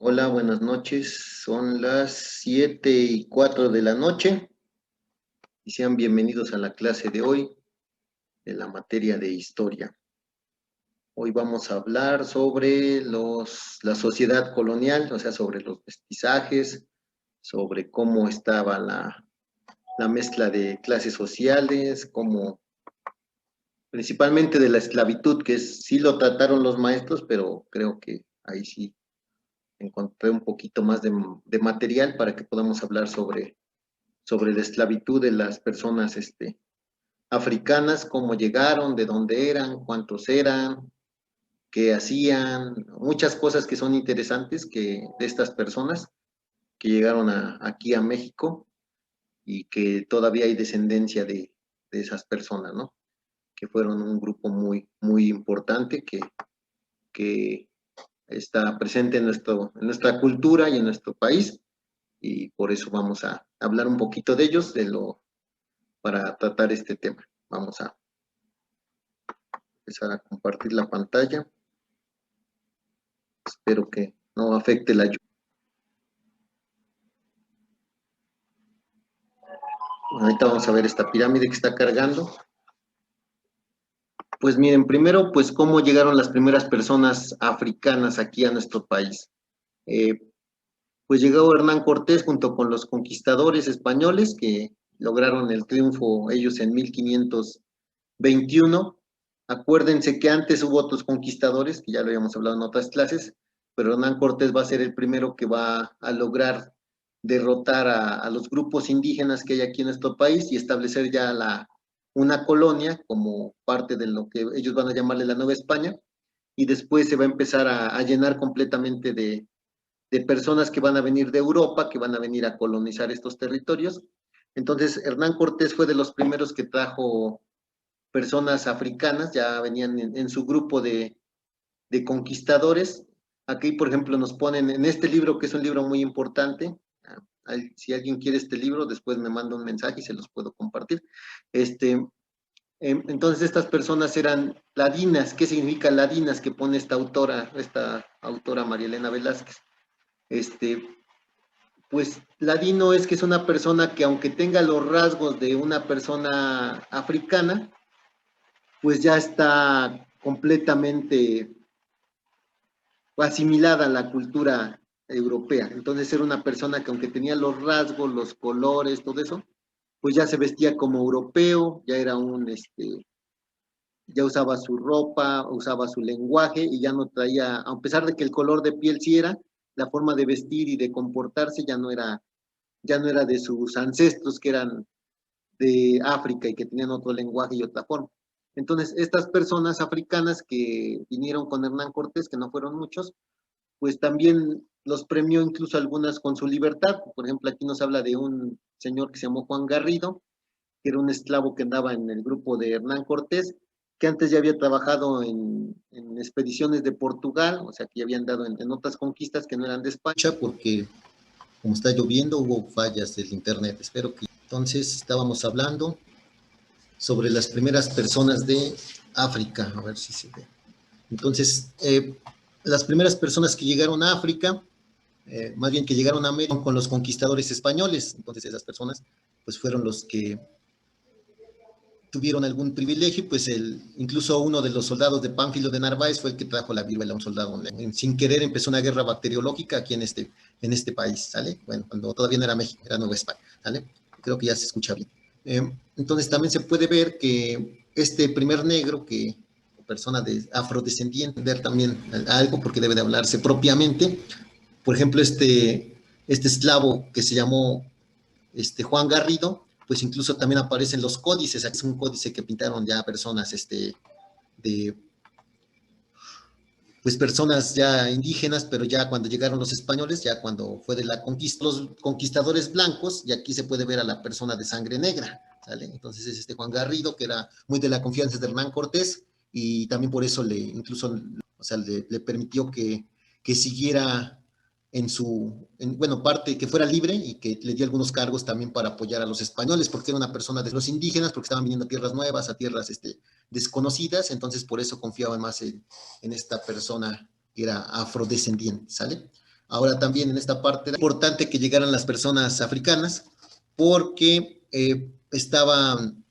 Hola, buenas noches. Son las 7:04 de la noche y sean bienvenidos a la clase de hoy de la materia de historia. Hoy vamos a hablar sobre la sociedad colonial, o sea, sobre los mestizajes, sobre cómo estaba la mezcla de clases sociales, principalmente de la esclavitud, que sí lo trataron los maestros, pero creo que ahí sí encontré un poquito más de material para que podamos hablar sobre la esclavitud de las personas africanas, cómo llegaron, de dónde eran, cuántos eran, qué hacían, muchas cosas que son interesantes de estas personas que llegaron aquí a México y que todavía hay descendencia de esas personas, ¿no? Que fueron un grupo muy, muy importante que está presente en nuestra cultura y en nuestro país, y por eso vamos a hablar un poquito de ellos, para tratar este tema. Vamos a empezar a compartir la pantalla. Espero que no afecte la lluvia. Ahorita vamos a ver esta pirámide que está cargando. Pues miren, primero, pues cómo llegaron las primeras personas africanas aquí a nuestro país. Eh, pues llegó Hernán Cortés junto con los conquistadores españoles que lograron el triunfo ellos en 1521. Acuérdense que antes hubo otros conquistadores, que ya lo habíamos hablado en otras clases, pero Hernán Cortés va a ser el primero que va a lograr derrotar a los grupos indígenas que hay aquí en nuestro país y establecer ya una colonia como parte de lo que ellos van a llamarle la Nueva España, y después se va a empezar a llenar completamente de personas que van a venir de Europa, que van a venir a colonizar estos territorios. Entonces, Hernán Cortés fue de los primeros que trajo personas africanas, ya venían en su grupo de conquistadores. Aquí, por ejemplo, nos ponen en este libro, que es un libro muy importante. Si alguien quiere este libro, después me manda un mensaje y se los puedo compartir. Entonces, estas personas eran ladinas. ¿Qué significa ladinas? Que pone esta autora María Elena Velázquez. Pues ladino es que es una persona que, aunque tenga los rasgos de una persona africana, pues ya está completamente asimilada a la cultura europea. Entonces era una persona que, aunque tenía los rasgos, los colores, todo eso, pues ya se vestía como europeo, ya usaba su ropa, usaba su lenguaje y ya no traía, a pesar de que el color de piel sí era, la forma de vestir y de comportarse ya no era de sus ancestros que eran de África y que tenían otro lenguaje y otra forma. Entonces, estas personas africanas que vinieron con Hernán Cortés, que no fueron muchos, pues también los premió incluso algunas con su libertad. Por ejemplo, aquí nos habla de un señor que se llamó Juan Garrido, que era un esclavo que andaba en el grupo de Hernán Cortés, que antes ya había trabajado en expediciones de Portugal, o sea, que ya habían dado en otras conquistas que no eran de España, porque como está lloviendo hubo fallas del internet. Espero que... Entonces, estábamos hablando sobre las primeras personas de África, a ver si se ve. Entonces, las primeras personas que llegaron a África, más bien que llegaron a América con los conquistadores españoles. Entonces, esas personas pues fueron los que tuvieron algún privilegio, pues incluso uno de los soldados de Pánfilo de Narváez fue el que trajo la viruela a un soldado. Sin querer empezó una guerra bacteriológica aquí en este país, ¿sale? Bueno, cuando todavía no era México, era Nueva España, ¿sale? Creo que ya se escucha bien. Entonces también se puede ver que este primer negro, que persona de afrodescendiente, ver también algo porque debe de hablarse propiamente. Por ejemplo, este esclavo que se llamó Juan Garrido, pues incluso también aparecen los códices. Es un códice que pintaron ya personas de pues personas ya indígenas, pero ya cuando llegaron los españoles, ya cuando fue de la conquista, los conquistadores blancos, y aquí se puede ver a la persona de sangre negra, ¿sale? Entonces es Juan Garrido, que era muy de la confianza de Hernán Cortés, y también por eso o sea, le permitió que siguiera bueno, parte, que fuera libre y que le dio algunos cargos también para apoyar a los españoles, porque era una persona de los indígenas, porque estaban viniendo a tierras nuevas, a tierras desconocidas, entonces por eso confiaban más en esta persona que era afrodescendiente, ¿sale? Ahora también en esta parte era importante que llegaran las personas africanas porque estaban,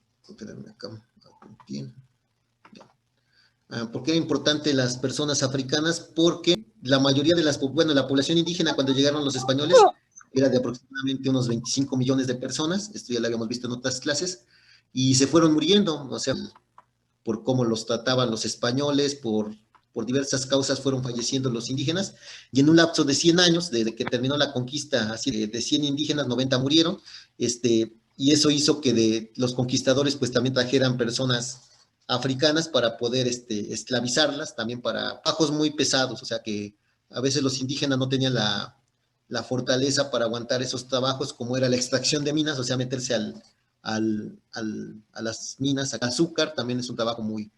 ¿por qué era importante las personas africanas? Porque la mayoría de la población indígena cuando llegaron los españoles era de aproximadamente unos 25 millones de personas, esto ya lo habíamos visto en otras clases, y se fueron muriendo, o sea, por cómo los trataban los españoles, por diversas causas fueron falleciendo los indígenas, y en un lapso de 100 años, desde que terminó la conquista, así de 100 indígenas, 90 murieron, y eso hizo que de los conquistadores pues también trajeran personas africanas para poder esclavizarlas, también para trabajos muy pesados, o sea que a veces los indígenas no tenían la fortaleza para aguantar esos trabajos, como era la extracción de minas, o sea, meterse a las minas, al azúcar, también es un trabajo muy,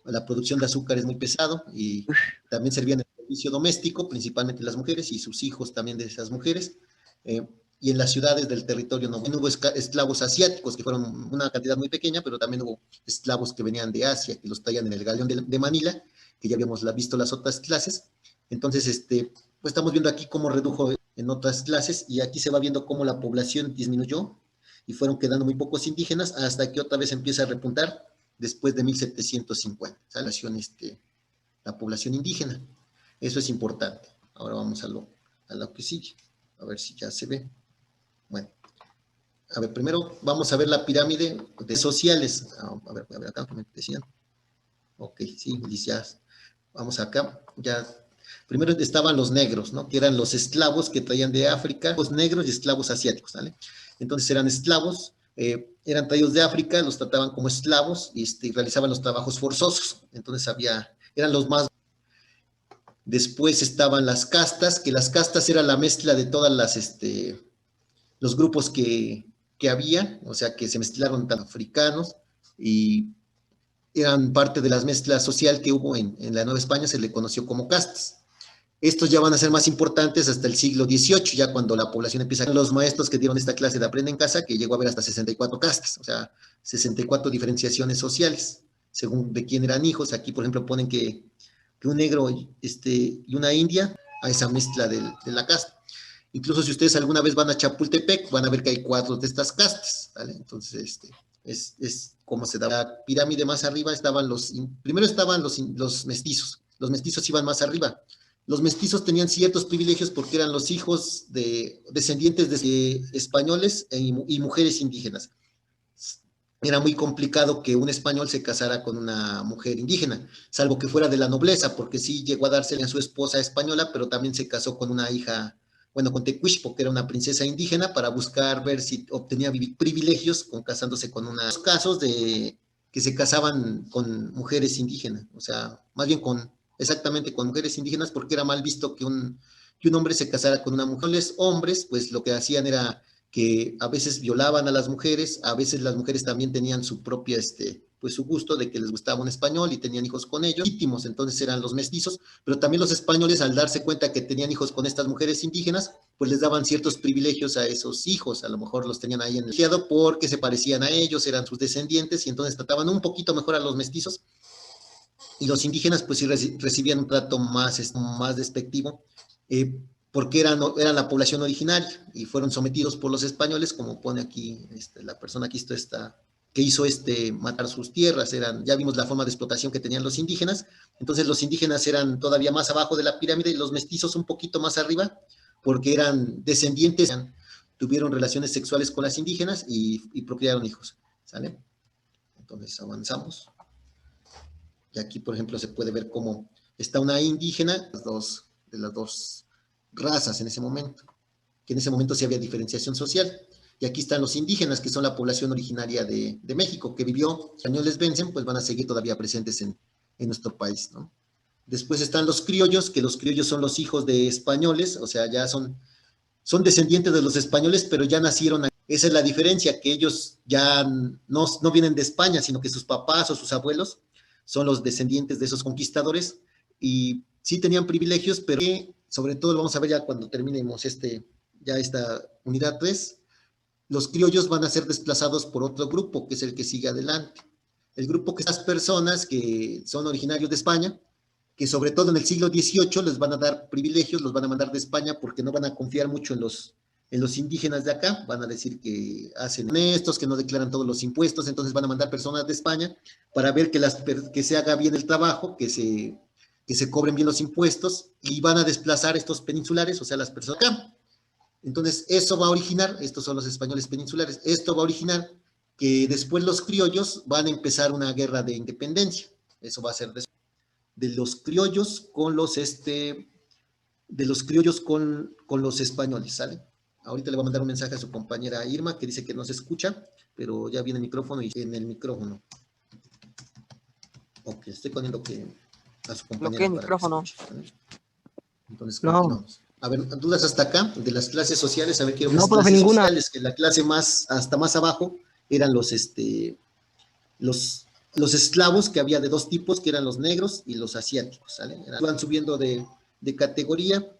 la producción de azúcar es muy pesado, y también servían el servicio doméstico, principalmente las mujeres y sus hijos también de esas mujeres, y en las ciudades del territorio no hubo esclavos asiáticos, que fueron una cantidad muy pequeña, pero también hubo esclavos que venían de Asia, que los traían en el galeón de Manila, que ya habíamos visto las otras clases. Entonces, pues estamos viendo aquí cómo redujo en otras clases, y aquí se va viendo cómo la población disminuyó, y fueron quedando muy pocos indígenas, hasta que otra vez empieza a repuntar después de 1750, la población indígena. Eso es importante. Ahora vamos a lo que sigue, a ver si ya se ve. Bueno, a ver, primero vamos a ver la pirámide de sociales. A ver acá, ¿qué me decían? Ok, sí, ya, vamos acá, ya. Primero estaban los negros, ¿no? Que eran los esclavos que traían de África, los negros y esclavos asiáticos, ¿vale? Entonces eran esclavos, eran traídos de África, los trataban como esclavos y realizaban los trabajos forzosos. Entonces eran los más. Después estaban las castas, que las castas era la mezcla de todas los grupos que había, o sea, que se mezclaron tan africanos y eran parte de las mezclas social que hubo en la Nueva España, se le conoció como castas. Estos ya van a ser más importantes hasta el siglo XVIII, ya cuando la población empieza. Los maestros que dieron esta clase de Aprende en Casa, que llegó a haber hasta 64 castas, o sea, 64 diferenciaciones sociales, según de quién eran hijos. Aquí, por ejemplo, ponen que un negro y una india, a esa mezcla de la casta. Incluso si ustedes alguna vez van a Chapultepec, van a ver que hay 4 de estas castas, ¿vale? Entonces, es como se da la pirámide. Más arriba estaban primero estaban los mestizos. Los mestizos iban más arriba. Los mestizos tenían ciertos privilegios porque eran los hijos de descendientes de españoles y mujeres indígenas. Era muy complicado que un español se casara con una mujer indígena, salvo que fuera de la nobleza, porque sí llegó a dársele a su esposa española, pero también se casó con una hija, bueno, con Tecuixpo, que era una princesa indígena, para buscar ver si obtenía privilegios casándose con unos casos de que se casaban con mujeres indígenas, o sea, más bien exactamente con mujeres indígenas, porque era mal visto que un hombre se casara con una mujer. Los hombres, pues lo que hacían era que a veces violaban a las mujeres, a veces las mujeres también tenían su propia, pues su gusto de que les gustaba un español y tenían hijos con ellos, legítimos, entonces eran los mestizos, pero también los españoles, al darse cuenta que tenían hijos con estas mujeres indígenas, pues les daban ciertos privilegios a esos hijos, a lo mejor los tenían ahí en el fiado porque se parecían a ellos, eran sus descendientes, y entonces trataban un poquito mejor a los mestizos, y los indígenas pues sí recibían un trato más despectivo, porque eran la población originaria y fueron sometidos por los españoles, como pone aquí la persona que hizo matar sus tierras. Ya vimos la forma de explotación que tenían los indígenas. Entonces los indígenas eran todavía más abajo de la pirámide y los mestizos un poquito más arriba, porque eran descendientes, tuvieron relaciones sexuales con las indígenas y procrearon hijos, ¿sale? Entonces avanzamos. Y aquí, por ejemplo, se puede ver cómo está una indígena de las dos razas en ese momento, que en ese momento sí había diferenciación social. Y aquí están los indígenas, que son la población originaria de México, que vivió, los españoles vencen, pues van a seguir todavía presentes en nuestro país, ¿no? Después están los criollos, que los criollos son los hijos de españoles, o sea, ya son descendientes de los españoles, pero ya nacieron aquí. Esa es la diferencia, que ellos ya no vienen de España, sino que sus papás o sus abuelos son los descendientes de esos conquistadores, y sí tenían privilegios, pero sobre todo lo vamos a ver ya cuando terminemos esta unidad 3, los criollos van a ser desplazados por otro grupo, que es el que sigue adelante. El grupo que las personas que son originarios de España, que sobre todo en el siglo XVIII les van a dar privilegios, los van a mandar de España porque no van a confiar mucho en los indígenas de acá, van a decir que hacen honestos, que no declaran todos los impuestos, entonces van a mandar personas de España para ver que se haga bien el trabajo, que se cobren bien los impuestos, y van a desplazar estos peninsulares, o sea, las personas acá. Entonces, eso va a originar, estos son los españoles peninsulares, esto va a originar que después los criollos van a empezar una guerra de independencia. Eso va a ser de los criollos con con los españoles, ¿sale? Ahorita le voy a mandar un mensaje a su compañera Irma que dice que no se escucha, pero ya viene el micrófono y en el micrófono. Ok, estoy poniendo que a su compañera para micrófono. Que se escuche, ¿vale? Entonces, continuamos. A ver, dudas hasta acá, de las clases sociales, a ver, quiero ver las clases sociales, que la clase hasta más abajo, eran los esclavos, que había de dos tipos, que eran los negros y los asiáticos, ¿sale? Iban subiendo de categoría,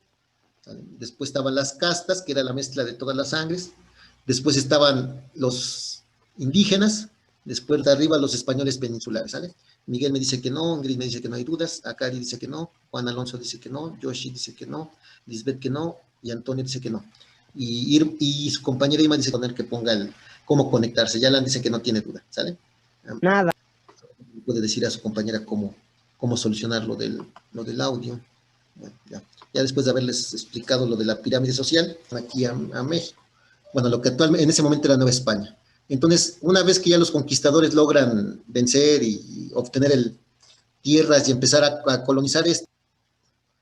¿sale? Después estaban las castas, que era la mezcla de todas las sangres, después estaban los indígenas, después de arriba los españoles peninsulares, ¿sale? Miguel me dice que no, Ingrid me dice que no hay dudas, Akari dice que no, Juan Alonso dice que no, Yoshi dice que no, Lisbeth que no, y Antonio dice que no. Y su compañera Irma dice que ponga cómo conectarse, Yalan dice que no tiene duda, ¿sale? Nada. Puede decir a su compañera cómo solucionar lo del audio. Bueno, ya después de haberles explicado lo de la pirámide social, aquí a México. Bueno, lo que actualmente, en ese momento era Nueva España. Entonces, una vez que ya los conquistadores logran vencer y obtener tierras y empezar a colonizar esto,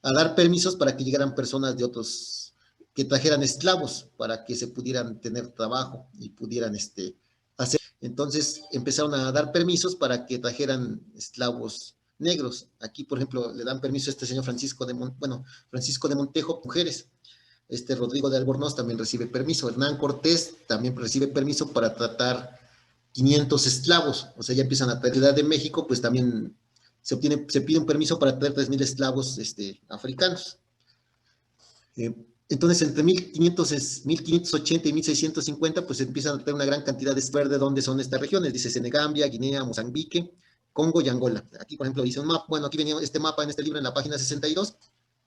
a dar permisos para que llegaran personas de otros, que trajeran esclavos para que se pudieran tener trabajo y pudieran hacer. Entonces empezaron a dar permisos para que trajeran esclavos negros. Aquí, por ejemplo, le dan permiso a este señor Francisco de Montejo, mujeres. Rodrigo de Albornoz también recibe permiso. Hernán Cortés también recibe permiso para tratar 500 esclavos. O sea, ya empiezan a traer. Ciudad de México, pues también se pide un permiso para traer 3,000 esclavos africanos. Entonces, entre 1580 y 1650, pues empiezan a tener una gran cantidad de ver de dónde son estas regiones. Dice Senegambia, Guinea, Mozambique, Congo y Angola. Aquí, por ejemplo, dice un mapa. Bueno, aquí venía este mapa en este libro en la página 62.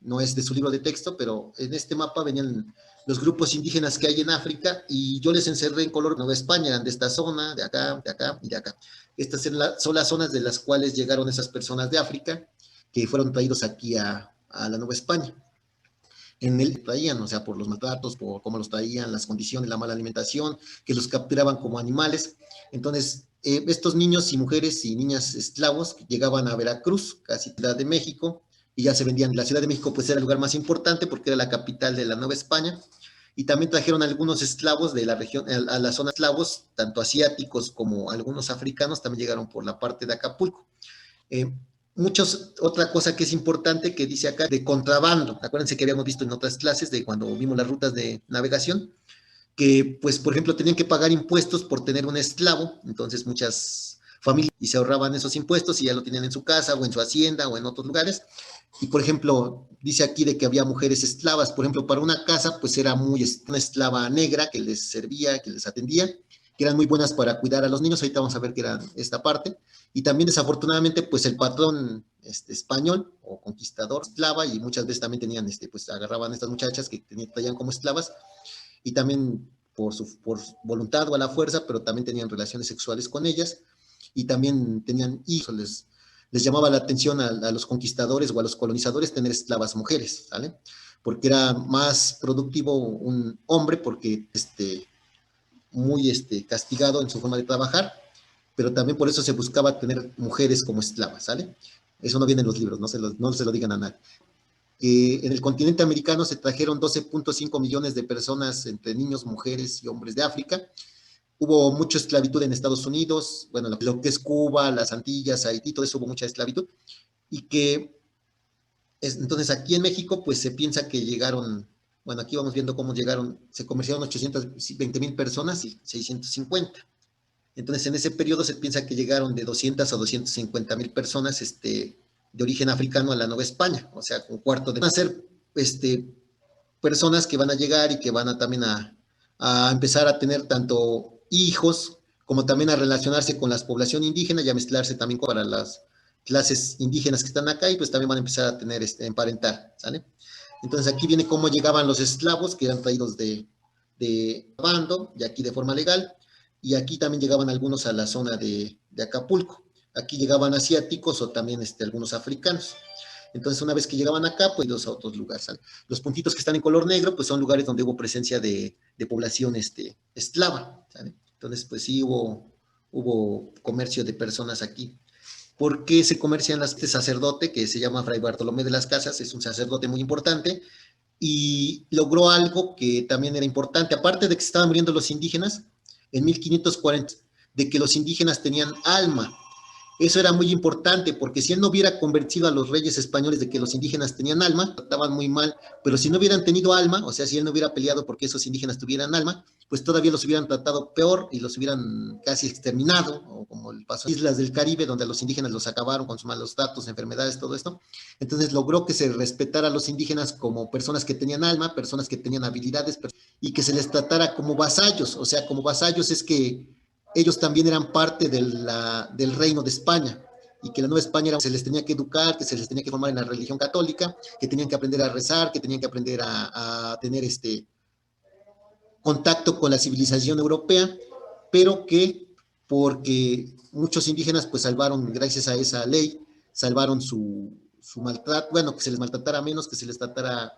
No es de su libro de texto, pero en este mapa venían los grupos indígenas que hay en África, y yo les encerré en color Nueva España, eran de esta zona, de acá y de acá. Estas son las zonas de las cuales llegaron esas personas de África, que fueron traídos aquí a la Nueva España. En él traían, o sea, por los maltratos, por cómo los traían, las condiciones, la mala alimentación, que los capturaban como animales. Entonces, estos niños y mujeres y niñas esclavos llegaban a Veracruz, casi Ciudad de México, y ya se vendían. La Ciudad de México pues era el lugar más importante porque era la capital de la Nueva España, y también trajeron algunos esclavos de la región, a la zona esclavos, tanto asiáticos como algunos africanos, también llegaron por la parte de Acapulco. Otra cosa que es importante que dice acá, de contrabando. Acuérdense que habíamos visto en otras clases de cuando vimos las rutas de navegación, que pues por ejemplo tenían que pagar impuestos por tener un esclavo. Entonces muchas familias y se ahorraban esos impuestos y ya lo tenían en su casa o en su hacienda o en otros lugares. Y por ejemplo, dice aquí de que había mujeres esclavas. Por ejemplo, para una casa pues era una esclava negra que les servía, que les atendía, que eran muy buenas para cuidar a los niños. Ahorita vamos a ver que era esta parte. Y también desafortunadamente pues el patrón español o conquistador esclava, y muchas veces también tenían, pues agarraban a estas muchachas que traían como esclavas, y también por voluntad o a la fuerza, pero también tenían relaciones sexuales con ellas, y también tenían hijos. Les llamaba la atención a los conquistadores o a los colonizadores tener esclavas mujeres, ¿vale? Porque era más productivo un hombre, porque muy castigado en su forma de trabajar, pero también por eso se buscaba tener mujeres como esclavas, ¿sale? Eso no viene en los libros, no se lo digan a nadie. En el continente americano se trajeron 12.5 millones de personas, entre niños, mujeres y hombres de África. Hubo mucha esclavitud en Estados Unidos, bueno, lo que es Cuba, las Antillas, Haití, todo eso hubo mucha esclavitud. Y entonces aquí en México, pues se piensa que llegaron, bueno, aquí vamos viendo cómo llegaron, se comerciaron 820,000 personas y 650. Entonces, en ese periodo se piensa que llegaron de 200 a 250,000 personas de origen africano a la Nueva España, o sea, un cuarto de... Van a ser personas que van a llegar y que van a también a empezar a tener tanto hijos como también a relacionarse con la población indígena y a mezclarse también para clases indígenas que están acá y pues también van a empezar a tener emparentar, ¿sale? Entonces aquí viene cómo llegaban los esclavos que eran traídos de Bando, y aquí de forma legal, y aquí también llegaban algunos a la zona de Acapulco. Aquí llegaban asiáticos o también algunos africanos. Entonces, una vez que llegaban acá, pues los a otros lugares. ¿Sale? Los puntitos que están en color negro, pues son lugares donde hubo presencia de población eslava. ¿Sale? Entonces, pues sí hubo comercio de personas aquí. ¿Por qué se comercian este sacerdote que se llama Fray Bartolomé de las Casas? Es un sacerdote muy importante y logró algo que también era importante, aparte de que se estaban muriendo los indígenas, en 1540, de que los indígenas tenían alma. Eso era muy importante, porque si él no hubiera convencido a los reyes españoles de que los indígenas tenían alma, trataban muy mal, pero si no hubieran tenido alma, o sea, si él no hubiera peleado porque esos indígenas tuvieran alma, pues todavía los hubieran tratado peor y los hubieran casi exterminado, o como el paso en islas del Caribe, donde a los indígenas los acabaron con sus malos tratos, enfermedades, todo esto. Entonces logró que se respetara a los indígenas como personas que tenían alma, personas que tenían habilidades, y que se les tratara como vasallos, o sea, como vasallos es que ellos también eran parte del reino de España y que la Nueva España se les tenía que educar, que se les tenía que formar en la religión católica, que tenían que aprender a rezar, que tenían que aprender a tener contacto con la civilización europea, pero que porque muchos indígenas pues salvaron, gracias a esa ley, salvaron su maltrato, bueno, que se les maltratara menos, que se les tratara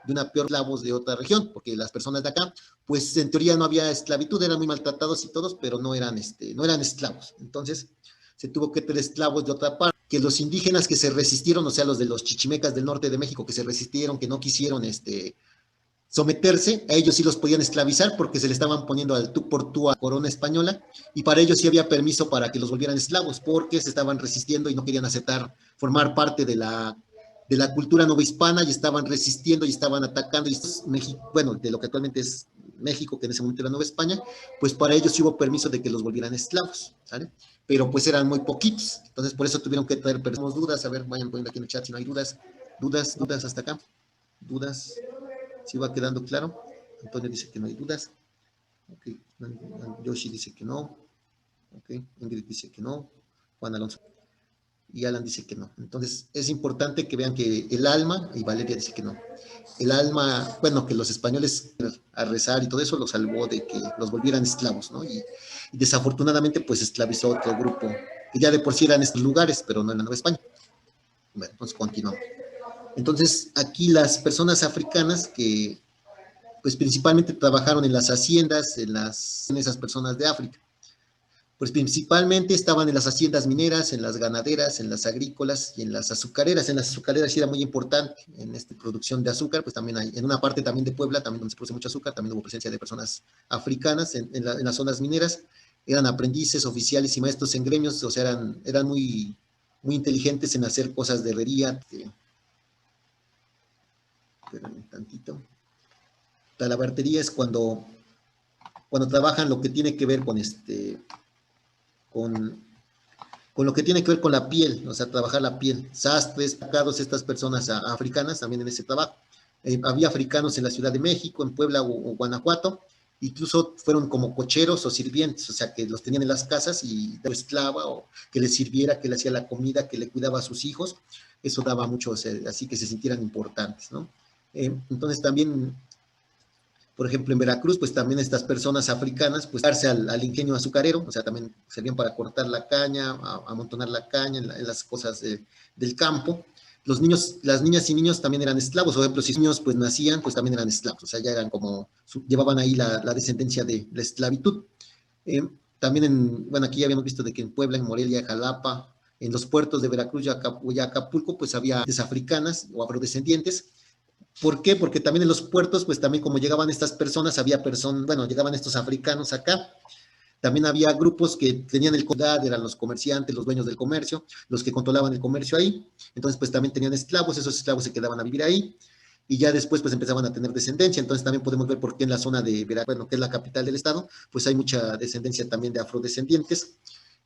de una peor esclavos de otra región, porque las personas de acá, pues en teoría no había esclavitud, eran muy maltratados y todos, pero no eran esclavos. Entonces, se tuvo que tener esclavos de otra parte, que los indígenas que se resistieron, o sea, los de los chichimecas del norte de México, que se resistieron, que no quisieron someterse, a ellos sí los podían esclavizar porque se le estaban poniendo al tú por tú a corona española y para ellos sí había permiso para que los volvieran esclavos porque se estaban resistiendo y no querían aceptar formar parte de la cultura novohispana y estaban resistiendo y estaban atacando y México, bueno, de lo que actualmente es México, que en ese momento era Nueva España, pues para ellos sí hubo permiso de que los volvieran esclavos, ¿sale? Pero pues eran muy poquitos, entonces por eso tuvieron que traer personas. Dudas, a ver, vayan poniendo aquí en el chat si no hay dudas, dudas hasta acá, dudas. ¿Sí va quedando claro? Antonio dice que no hay dudas. Okay. Yoshi dice que no. Okay. Ingrid dice que no. Juan Alonso y Alan dice que no. Entonces es importante que vean que el alma, y Valeria dice que no. El alma, bueno, que los españoles a rezar y todo eso los salvó de que los volvieran esclavos, ¿no? Y desafortunadamente pues esclavizó a otro grupo que ya de por sí eran estos lugares, pero no en la Nueva España. Bueno, entonces continuamos. Entonces aquí las personas africanas que pues principalmente trabajaron en las haciendas, en esas personas de África. Pues principalmente estaban en las haciendas mineras, en las ganaderas, en las agrícolas y en las azucareras. En las azucareras sí era muy importante en esta producción de azúcar, pues también hay, en una parte también de Puebla, también donde se produce mucho azúcar, también hubo presencia de personas africanas en las zonas mineras. Eran aprendices, oficiales y maestros en gremios, o sea, eran muy, muy inteligentes en hacer cosas de herrería. Espérame un tantito. La talabartería es cuando trabajan lo que tiene que ver con, con lo que tiene que ver con la piel, o sea, trabajar la piel. Sastres, sacados estas personas africanas también en ese trabajo. Había africanos en la Ciudad de México, en Puebla o Guanajuato, incluso fueron como cocheros o sirvientes, o sea, que los tenían en las casas y de esclava o que les sirviera, que le hacía la comida, que le cuidaba a sus hijos. Eso daba mucho, o sea, así que se sintieran importantes, ¿no? Entonces también por ejemplo, en Veracruz, pues también estas personas africanas, pues darse al ingenio azucarero, o sea, también servían para cortar la caña, amontonar la caña en las cosas del campo. Los niños, las niñas y niños también eran esclavos, por ejemplo, si niños pues nacían, pues también eran esclavos, o sea, ya eran como, llevaban ahí la descendencia de la esclavitud. Eh, También bueno, aquí ya habíamos visto de que en Puebla, en Morelia, Jalapa, en los puertos de Veracruz y Acapulco, pues había africanas o afrodescendientes. ¿Por qué? Porque también en los puertos, pues también como llegaban estas personas, había personas, bueno, llegaban estos africanos acá, también había grupos que tenían el control, eran los comerciantes, los dueños del comercio, los que controlaban el comercio ahí, entonces pues también tenían esclavos, esos esclavos se quedaban a vivir ahí, y ya después pues empezaban a tener descendencia, entonces también podemos ver por qué en la zona de Veracruz, bueno, que es la capital del estado, pues hay mucha descendencia también de afrodescendientes,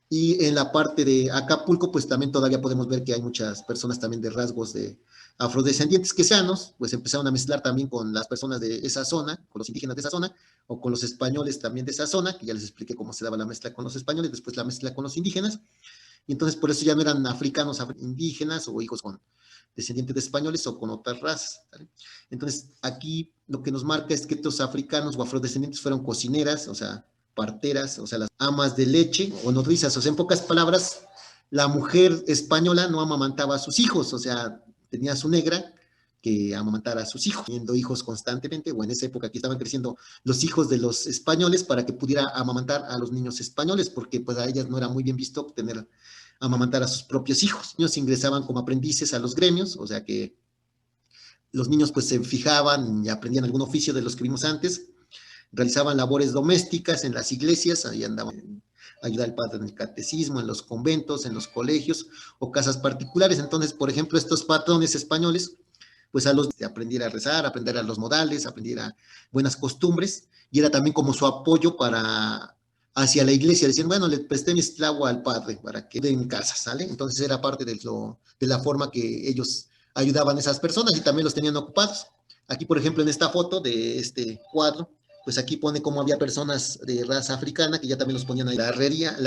y en la parte de Acapulco, pues también todavía podemos ver que hay muchas personas también de rasgos de afrodescendientes quesanos, pues empezaron a mezclar también con las personas de esa zona, con los indígenas de esa zona, o con los españoles también de esa zona, que ya les expliqué cómo se daba la mezcla con los españoles, después la mezcla con los indígenas, y entonces por eso ya no eran africanos indígenas o hijos con descendientes de españoles o con otras razas, ¿vale? Entonces aquí lo que nos marca es que estos africanos o afrodescendientes fueron cocineras, o sea, parteras, o sea, las amas de leche o nodrizas, o sea, en pocas palabras, la mujer española no amamantaba a sus hijos, o sea, tenía a su negra que amamantara a sus hijos, teniendo hijos constantemente, o en esa época que estaban creciendo los hijos de los españoles para que pudiera amamantar a los niños españoles, porque pues a ellas no era muy bien visto tener amamantar a sus propios hijos. Los niños ingresaban como aprendices a los gremios, o sea que los niños pues se fijaban y aprendían algún oficio de los que vimos antes, realizaban labores domésticas en las iglesias, ahí andaban ayudar al padre en el catecismo, en los conventos, en los colegios o casas particulares. Entonces, por ejemplo, estos patrones españoles, pues a los de aprender a rezar, aprender a los modales, aprender a buenas costumbres, y era también como su apoyo para hacia la iglesia, decían, bueno, le presté mi esclavo al padre para que den casa, ¿sale? Entonces era parte de la forma que ellos ayudaban a esas personas y también los tenían ocupados. Aquí, por ejemplo, en esta foto de este cuadro, pues aquí pone cómo había personas de raza africana que ya también los ponían ahí. La arriería,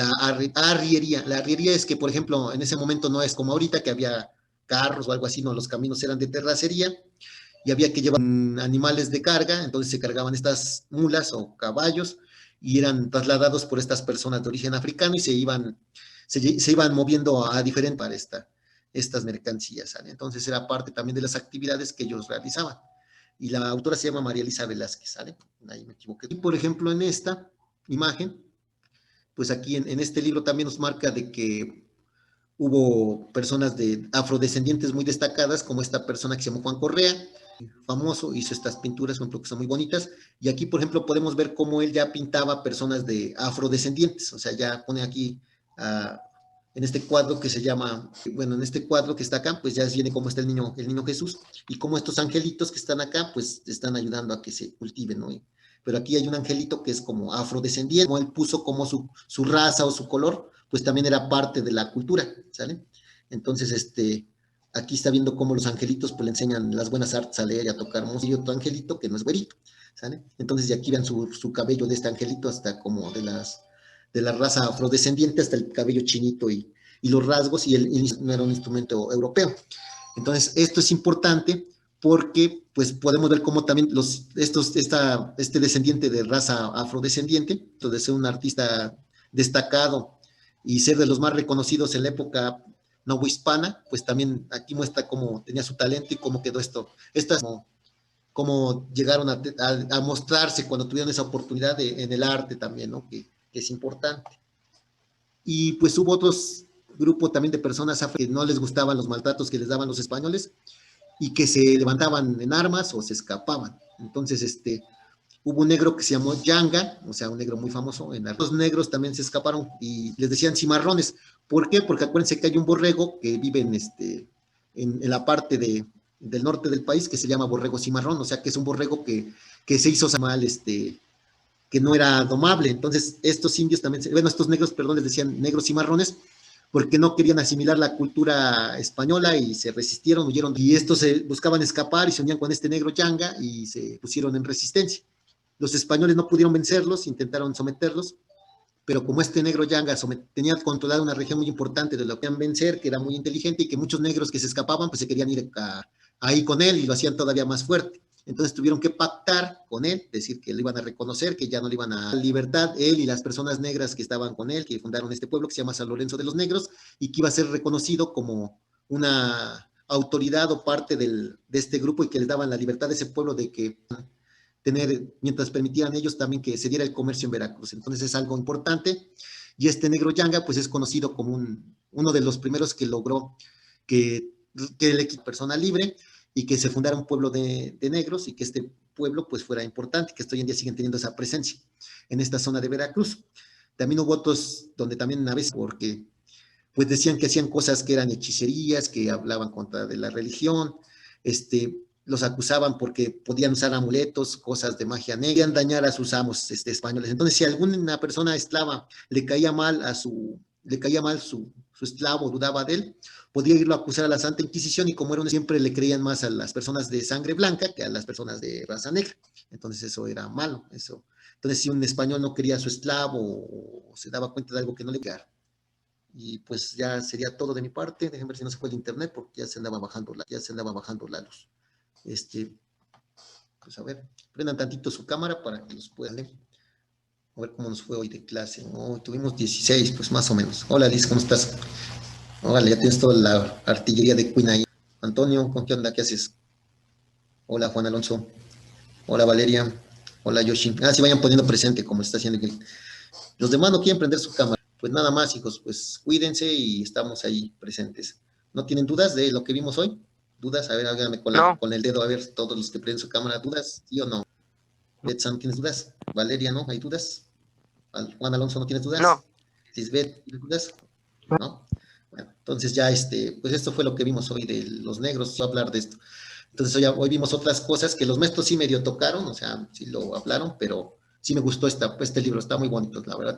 arriería. La arriería es que, por ejemplo, en ese momento no es como ahorita que había carros o algo así, no, los caminos eran de terracería y había que llevar animales de carga, entonces se cargaban estas mulas o caballos y eran trasladados por estas personas de origen africano y se iban moviendo a diferentes para estas mercancías, ¿sale? Entonces era parte también de las actividades que ellos realizaban. Y la autora se llama María Elisa Velázquez, ¿sale? Ahí me equivoqué. Y por ejemplo, en esta imagen, pues aquí en este libro también nos marca de que hubo personas de afrodescendientes muy destacadas, como esta persona que se llamó Juan Correa, famoso, hizo estas pinturas, por ejemplo, que son muy bonitas, y aquí, por ejemplo, podemos ver cómo él ya pintaba personas de afrodescendientes, o sea, ya pone aquí, en este cuadro que se llama, bueno, en este cuadro que está acá, pues ya viene cómo está el niño Jesús, y cómo estos angelitos que están acá, pues están ayudando a que se cultiven, ¿no? Pero aquí hay un angelito que es como afrodescendiente, como él puso como su raza o su color, pues también era parte de la cultura, ¿sale? Entonces, aquí está viendo cómo los angelitos pues le enseñan las buenas artes a leer y a tocar música, y otro angelito que no es güerito, ¿sale? Entonces, de aquí ven su cabello de este angelito hasta como de la raza afrodescendiente hasta el cabello chinito y los rasgos, y no era un instrumento europeo. Entonces, esto es importante porque pues podemos ver cómo también este descendiente de raza afrodescendiente, de ser un artista destacado y ser de los más reconocidos en la época novohispana, pues también aquí muestra cómo tenía su talento y cómo quedó esto. Estas cómo llegaron a mostrarse cuando tuvieron esa oportunidad en el arte también, ¿no? Que es importante. Y pues hubo otros grupos también de personas que no les gustaban los maltratos que les daban los españoles y que se levantaban en armas o se escapaban. Entonces, hubo un negro que se llamó Yanga, o sea, un negro muy famoso. Los negros también se escaparon y les decían cimarrones. ¿Por qué? Porque acuérdense que hay un borrego que vive en la parte del norte del país que se llama borrego cimarrón, o sea, que es un borrego que se hizo mal, que no era domable. Entonces, estos indios también, bueno, estos negros, perdón, les decían negros cimarrones, porque no querían asimilar la cultura española y se resistieron, huyeron, y estos se buscaban escapar y se unían con este negro Yanga y se pusieron en resistencia. Los españoles no pudieron vencerlos, intentaron someterlos, pero como este negro Yanga tenía controlada una región muy importante de lo que querían vencer, que era muy inteligente y que muchos negros que se escapaban, pues se querían ir ahí con él y lo hacían todavía más fuerte. Entonces tuvieron que pactar con él, decir que le iban a reconocer, que ya no le iban a dar libertad, él y las personas negras que estaban con él, que fundaron este pueblo que se llama San Lorenzo de los Negros, y que iba a ser reconocido como una autoridad o parte de este grupo y que les daban la libertad de ese pueblo de que tener, mientras permitían ellos también que se diera el comercio en Veracruz. Entonces es algo importante. Y este negro Yanga, pues es conocido como uno de los primeros que logró que el equipo persona libre y que se fundara un pueblo de negros y que este pueblo pues fuera importante, que hoy en día siguen teniendo esa presencia en esta zona de Veracruz. También hubo otros donde también a veces, porque pues decían que hacían cosas que eran hechicerías, que hablaban contra de la religión, los acusaban porque podían usar amuletos, cosas de magia negra, dañar a sus amos españoles. Entonces, si a alguna persona esclava le caía mal su esclavo, dudaba de él, podía irlo a acusar a la Santa Inquisición y como era siempre le creían más a las personas de sangre blanca que a las personas de raza negra. Entonces eso era malo, eso. Entonces si un español no quería a su esclavo o se daba cuenta de algo que no le quedara, Y pues ya sería todo de mi parte. Déjenme ver si no se fue el internet porque ya se andaba bajando la luz. Pues a ver, prendan tantito su cámara para que los puedan leer. A ver cómo nos fue hoy de clase. Hoy tuvimos 16, pues más o menos. Hola Liz, ¿cómo estás? Órale, ya tienes toda la artillería de Queen ahí. Antonio, ¿con qué onda? ¿Qué haces? Hola Juan Alonso. Hola Valeria. Hola Yoshi. Ah, sí, vayan poniendo presente como está haciendo. Los demás no quieren prender su cámara. Pues nada más, hijos, pues cuídense y estamos ahí presentes. ¿No tienen dudas de lo que vimos hoy? ¿Dudas? A ver, háganme No. con el dedo, a ver, todos los que prenden su cámara, ¿dudas? ¿Sí o no? Betsan, ¿tienes dudas? Valeria, ¿no? ¿Hay dudas? Juan Alonso, ¿no tienes dudas? No. Lisbeth, ¿tienes dudas? ¿No? Bueno, entonces ya pues esto fue lo que vimos hoy de los negros, voy a hablar de esto. Entonces hoy vimos otras cosas que los maestros sí medio tocaron, o sea, sí lo hablaron, pero sí me gustó este libro, está muy bonito, la verdad.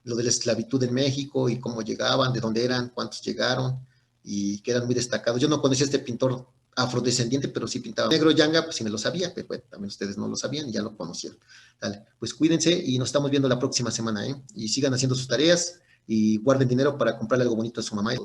Lo de la esclavitud en México y cómo llegaban, de dónde eran, cuántos llegaron y que eran muy destacados. Yo no conocía a este pintor afrodescendiente, pero sí pintaba negro Yanga, pues sí me lo sabía, pero bueno, también ustedes no lo sabían y ya lo conocieron. Dale, pues cuídense y nos estamos viendo la próxima semana, ¿eh? Y sigan haciendo sus tareas y guarden dinero para comprarle algo bonito a su mamá.